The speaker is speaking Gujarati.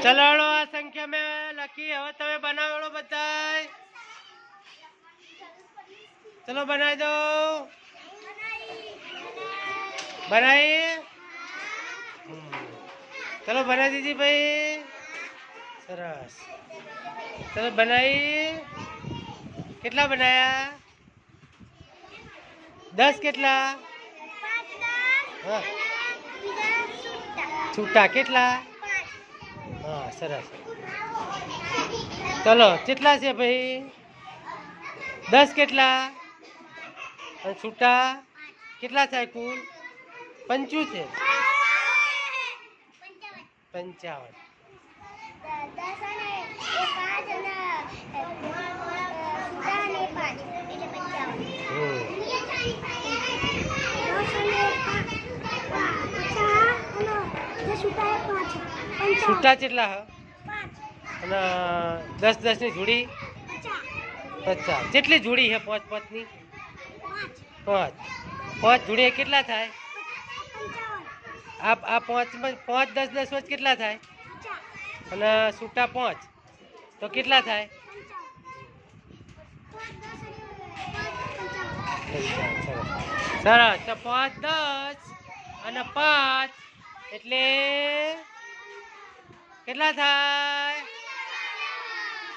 ચલાડો આ સંખ્યા મેં લખી હવે તમે બનાવેલો બધાય ચલો બનાવી દો બનાવી ચલો બનાવી દીધી ભાઈ સરસ ચલો બનાવી કેટલા બનાયા 10 કેટલા હા છૂટા કેટલા हाँ सरस चलो કેટલા છે ભાઈ 10 કેટલા અને છૂટા કેટલા થાય કુલ 75 55 છૂટા કેટલા હ અને 10 ની જોડી 50 કેટલી જોડી છે 5 ની 5 જોડી કેટલા થાય આ 5 10 વચ્ચે કેટલા થાય અને છૂટા 5 તો કેટલા થાય સરસ તો 5 10 અને 5 એટલે કેટલા થાય